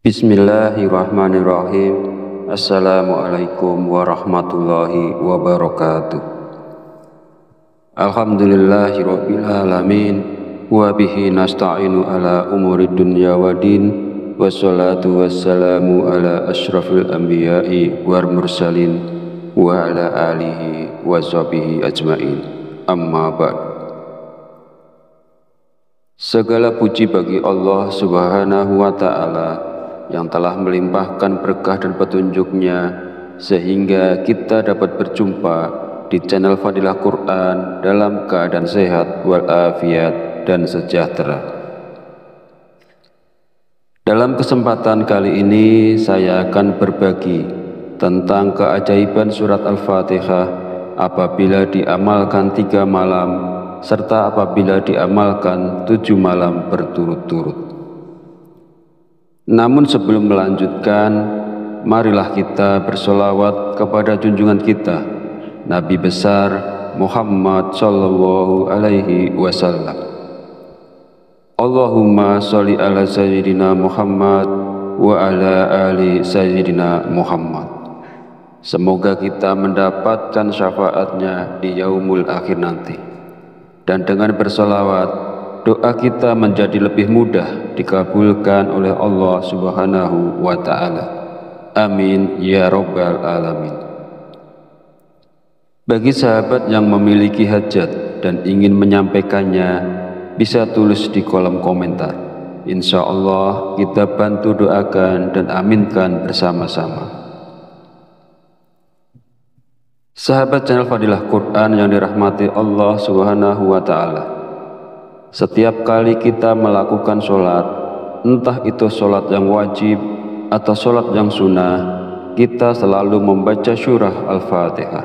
Bismillahirrahmanirrahim. Assalamualaikum warahmatullahi wabarakatuh. Alhamdulillahirabbil alamin wa bihi nasta'inu ala umuri dunya waddin wassalatu wassalamu ala asyrafil anbiya'i wal mursalin wa ala alihi wa sahbihi ajmain. Amma ba'd. Segala puji bagi Allah Subhanahu wa ta'ala yang telah melimpahkan berkah dan petunjuknya sehingga kita dapat berjumpa di channel Fadilah Quran dalam keadaan sehat walafiat dan sejahtera. Dalam kesempatan kali ini saya akan berbagi tentang keajaiban surat Al-Fatihah apabila diamalkan 3 malam serta apabila diamalkan 7 malam berturut-turut. Namun sebelum melanjutkan, marilah kita bersolawat kepada junjungan kita, Nabi besar Muhammad sallallahu alaihi wasallam. Allahumma sholli ala sayyidina Muhammad wa ala ali sayyidina Muhammad. Semoga kita mendapatkan syafaatnya di yaumul akhir nanti. Dan dengan bersolawat, doa kita menjadi lebih mudah dikabulkan oleh Allah Subhanahu wa ta'ala. Amin ya rabbal alamin. Bagi sahabat yang memiliki hajat dan ingin menyampaikannya, bisa tulis di kolom komentar. Insya Allah kita bantu doakan dan aminkan bersama-sama. Sahabat channel Fadilah Quran yang dirahmati Allah Subhanahu wa ta'ala, setiap kali kita melakukan sholat, entah itu sholat yang wajib atau sholat yang sunnah, kita selalu membaca surah Al-Fatihah.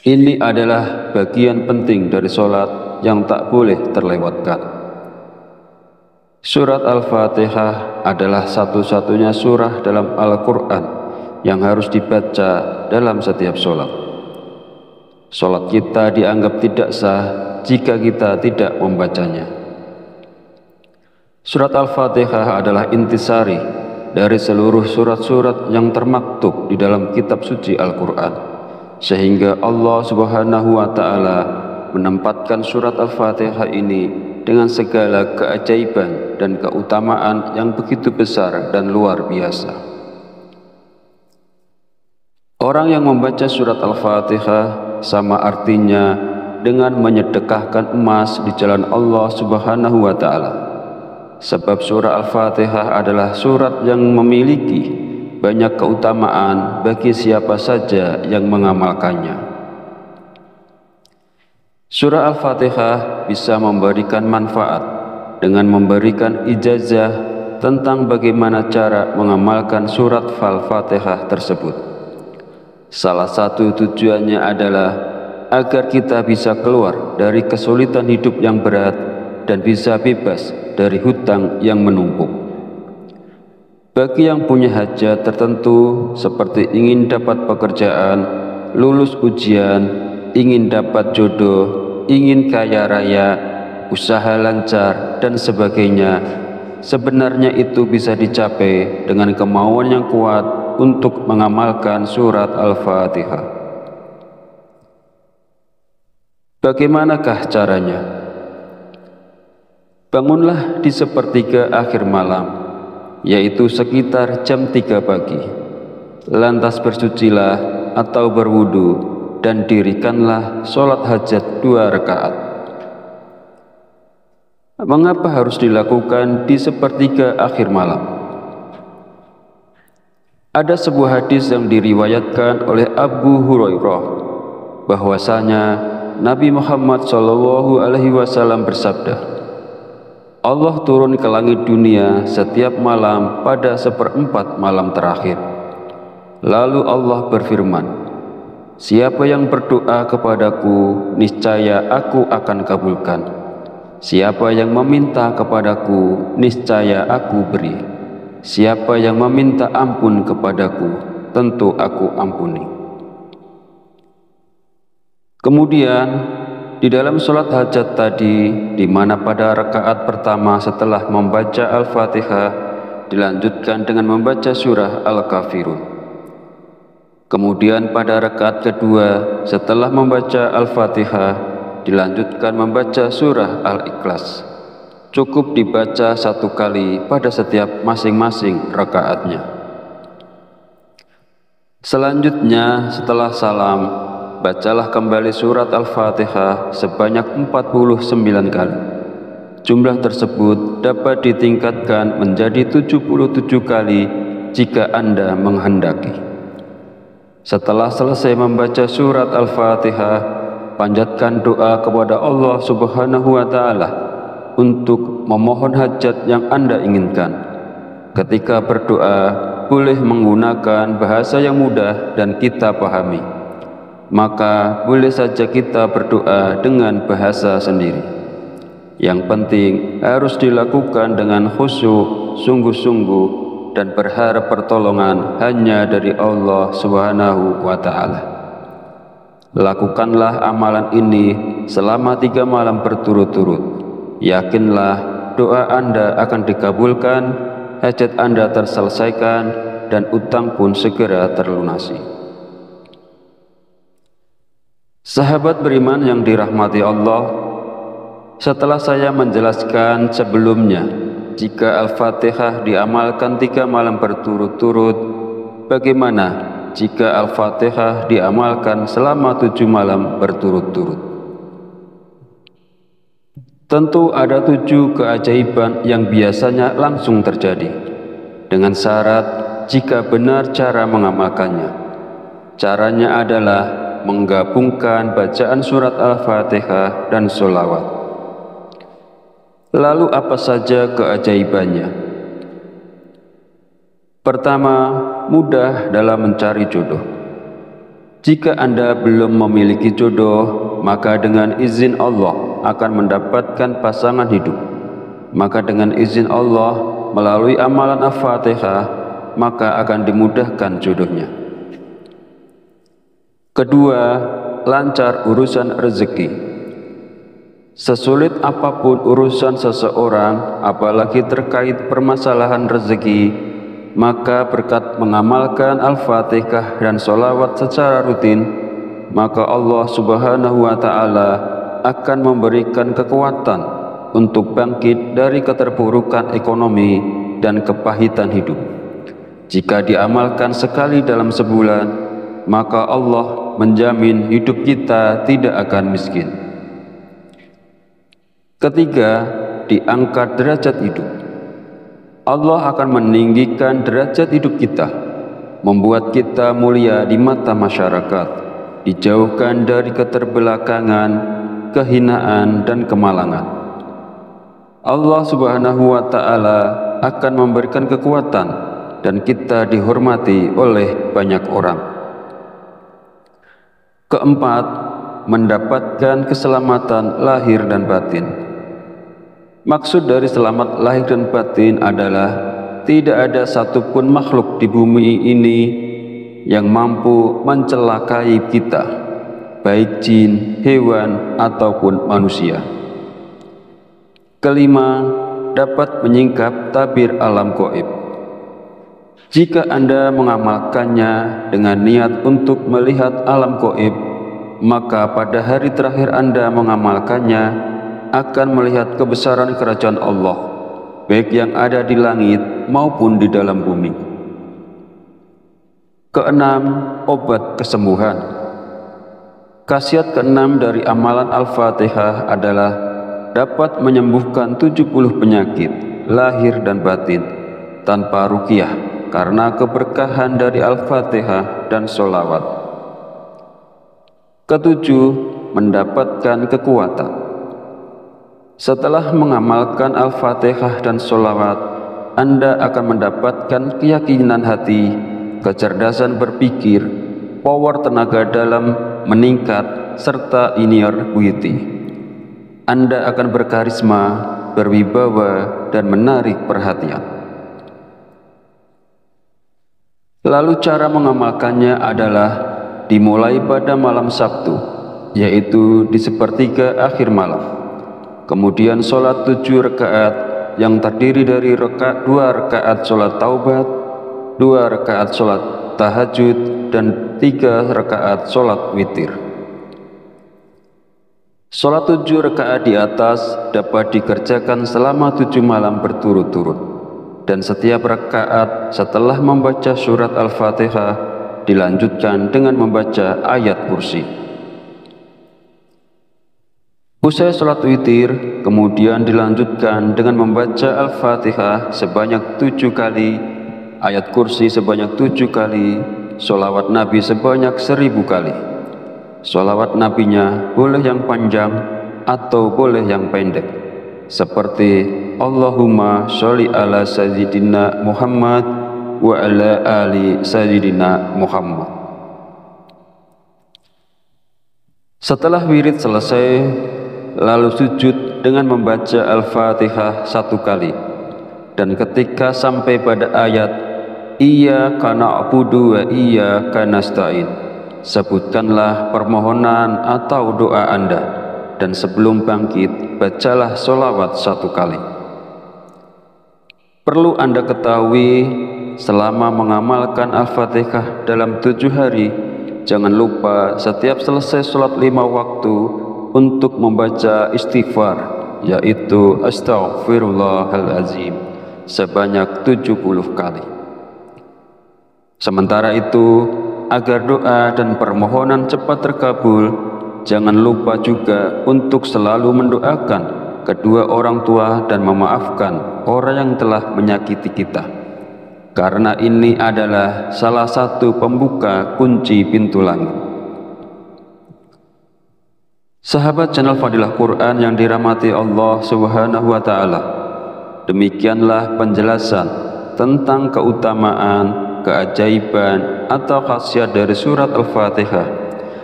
Ini adalah bagian penting dari sholat yang tak boleh terlewatkan. Surat Al-Fatihah adalah satu-satunya surah dalam Al-Quran yang harus dibaca dalam setiap sholat. Sholat kita dianggap tidak sah jika kita tidak membacanya. Surat Al-Fatihah adalah intisari dari seluruh surat-surat yang termaktub di dalam kitab suci Al-Quran, sehingga Allah Subhanahu wa ta'ala menempatkan surat Al-Fatihah ini dengan segala keajaiban dan keutamaan yang begitu besar dan luar biasa. Orang yang membaca surat Al-Fatihah sama artinya dengan menyedekahkan emas di jalan Allah Subhanahu wa ta'ala. Sebab surah Al-Fatihah adalah surat yang memiliki banyak keutamaan bagi siapa saja yang mengamalkannya. Surah Al-Fatihah bisa memberikan manfaat dengan memberikan ijazah tentang bagaimana cara mengamalkan surat Al-Fatihah tersebut. Salah satu tujuannya adalah agar kita bisa keluar dari kesulitan hidup yang berat dan bisa bebas dari hutang yang menumpuk. Bagi yang punya hajat tertentu seperti ingin dapat pekerjaan, lulus ujian, ingin dapat jodoh, ingin kaya raya, usaha lancar, dan sebagainya, sebenarnya itu bisa dicapai dengan kemauan yang kuat untuk mengamalkan surat Al-Fatihah. Bagaimanakah caranya? Bangunlah di sepertiga akhir malam, yaitu sekitar jam 3 pagi. Lantas bersucilah atau berwudu dan dirikanlah sholat hajat 2 rakaat. Mengapa harus dilakukan di sepertiga akhir malam? Ada sebuah hadis yang diriwayatkan oleh Abu Hurairah bahwasanya Nabi Muhammad sallallahu alaihi wasallam bersabda, Allah turun ke langit dunia setiap malam pada 1/4 malam terakhir. Lalu Allah berfirman, siapa yang berdoa kepadaku, niscaya aku akan kabulkan. Siapa yang meminta kepadaku, niscaya aku beri. Siapa yang meminta ampun kepadaku, tentu aku ampuni. Kemudian di dalam sholat hajat tadi, di mana pada rakaat pertama setelah membaca Al-Fatihah dilanjutkan dengan membaca surah Al-Kafirun. Kemudian pada rakaat kedua setelah membaca Al-Fatihah dilanjutkan membaca surah Al-Ikhlas. Cukup dibaca 1 kali pada setiap masing-masing rakaatnya. Selanjutnya setelah salam, bacalah kembali surat Al-Fatihah sebanyak 49 kali. Jumlah tersebut dapat ditingkatkan menjadi 77 kali jika Anda menghendaki. Setelah selesai membaca surat Al-Fatihah, panjatkan doa kepada Allah Subhanahu wa Ta'ala untuk memohon hajat yang Anda inginkan. Ketika berdoa, boleh menggunakan bahasa yang mudah dan kita pahami. Maka boleh saja kita berdoa dengan bahasa sendiri. Yang penting harus dilakukan dengan khusyuk, sungguh-sungguh, dan berharap pertolongan hanya dari Allah Subhanahu wa Ta'ala. Lakukanlah amalan ini selama 3 malam berturut-turut. Yakinlah doa Anda akan dikabulkan, hajat Anda terselesaikan, dan utang pun segera terlunasi. Sahabat beriman yang dirahmati Allah, setelah saya menjelaskan sebelumnya, jika Al-Fatihah diamalkan 3 malam berturut-turut, bagaimana jika Al-Fatihah diamalkan selama 7 malam berturut-turut? Tentu ada 7 keajaiban yang biasanya langsung terjadi, dengan syarat jika benar cara mengamalkannya. Caranya adalah menggabungkan bacaan surat Al-Fatihah dan sholawat. Lalu apa saja keajaibannya? Pertama, mudah dalam mencari jodoh. Jika Anda belum memiliki jodoh, maka dengan izin Allah akan mendapatkan pasangan hidup. Maka dengan izin Allah melalui amalan Al-Fatihah, maka akan dimudahkan jodohnya. Kedua, lancar urusan rezeki. Sesulit apapun urusan seseorang, apalagi terkait permasalahan rezeki, maka berkat mengamalkan Al-Fatihah dan sholawat secara rutin, maka Allah Subhanahu wa Ta'ala akan memberikan kekuatan untuk bangkit dari keterpurukan ekonomi dan kepahitan hidup. Jika diamalkan sekali dalam sebulan, maka Allah menjamin hidup kita tidak akan miskin. Ketiga, diangkat derajat hidup. Allah akan meninggikan derajat hidup kita, membuat kita mulia di mata masyarakat, dijauhkan dari keterbelakangan, kehinaan, dan kemalangan. Allah Subhanahu wa Ta'ala akan memberikan kekuatan dan kita dihormati oleh banyak orang. Keempat, mendapatkan keselamatan lahir dan batin. Maksud dari selamat lahir dan batin adalah tidak ada satupun makhluk di bumi ini yang mampu mencelakai kita, baik jin, hewan, ataupun manusia. Kelima, dapat menyingkap tabir alam gaib. Jika Anda mengamalkannya dengan niat untuk melihat alam gaib, maka pada hari terakhir Anda mengamalkannya akan melihat kebesaran kerajaan Allah, baik yang ada di langit maupun di dalam bumi. Keenam, obat kesembuhan. Khasiat keenam dari amalan Al-Fatihah adalah dapat menyembuhkan 70 penyakit lahir dan batin tanpa ruqyah karena keberkahan dari Al-Fatihah dan sholawat. Ketujuh, mendapatkan kekuatan. Setelah mengamalkan Al-Fatihah dan sholawat, Anda akan mendapatkan keyakinan hati, kecerdasan berpikir, power tenaga dalam meningkat, serta inner beauty. Anda akan berkarisma, berwibawa, dan menarik perhatian. Lalu cara mengamalkannya adalah dimulai pada malam Sabtu, yaitu di sepertiga akhir malam. Kemudian sholat 7 rakaat yang terdiri dari 2 rakaat sholat taubat, 2 rakaat sholat tahajud, dan 3 rakaat sholat witir. Sholat 7 rakaat di atas dapat dikerjakan selama 7 malam berturut-turut, dan setiap rakaat setelah membaca surat Al-Fatihah dilanjutkan dengan membaca ayat kursi. Usai sholat witir, kemudian dilanjutkan dengan membaca Al-Fatihah sebanyak 7 kali, ayat kursi sebanyak 7 kali, sholawat Nabi sebanyak 1000 kali. Sholawat Nabinya boleh yang panjang atau boleh yang pendek, seperti Allahumma sholli ala Sayyidina Muhammad wa ala ali Sayyidina Muhammad. Setelah wirid selesai, lalu sujud dengan membaca Al-Fatihah 1 kali, dan ketika sampai pada ayat Iyyaka na'budu wa iyyaka nasta'in, sebutkanlah permohonan atau doa Anda, dan sebelum bangkit bacalah sholawat 1 kali. Perlu Anda ketahui, selama mengamalkan Al-Fatihah dalam 7 hari, jangan lupa setiap selesai sholat 5 waktu untuk membaca istighfar, yaitu Astaghfirullahaladzim sebanyak 70 kali. Sementara itu, agar doa dan permohonan cepat terkabul, jangan lupa juga untuk selalu mendoakan kedua orang tua dan memaafkan orang yang telah menyakiti kita, karena ini adalah salah satu pembuka kunci pintu langit. Sahabat channel Fadilah Quran yang dirahmati Allah Subhanahu wa Ta'ala, demikianlah penjelasan tentang keutamaan, keajaiban atau khasiat dari surat Al-Fatihah,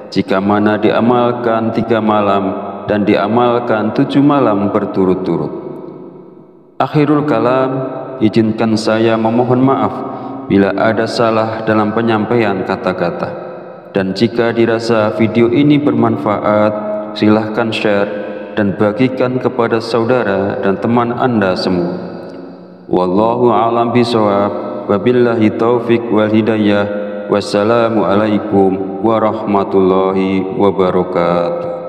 jika mana diamalkan 3 malam dan diamalkan 7 malam berturut-turut. Akhirul kalam, izinkan saya memohon maaf bila ada salah dalam penyampaian kata-kata, dan jika dirasa video ini bermanfaat, silahkan share dan bagikan kepada saudara dan teman Anda semua. Wallahu a'lam bishawab, wabillahi taufik wal hidayah. Wassalamualaikum warahmatullahi wabarakatuh.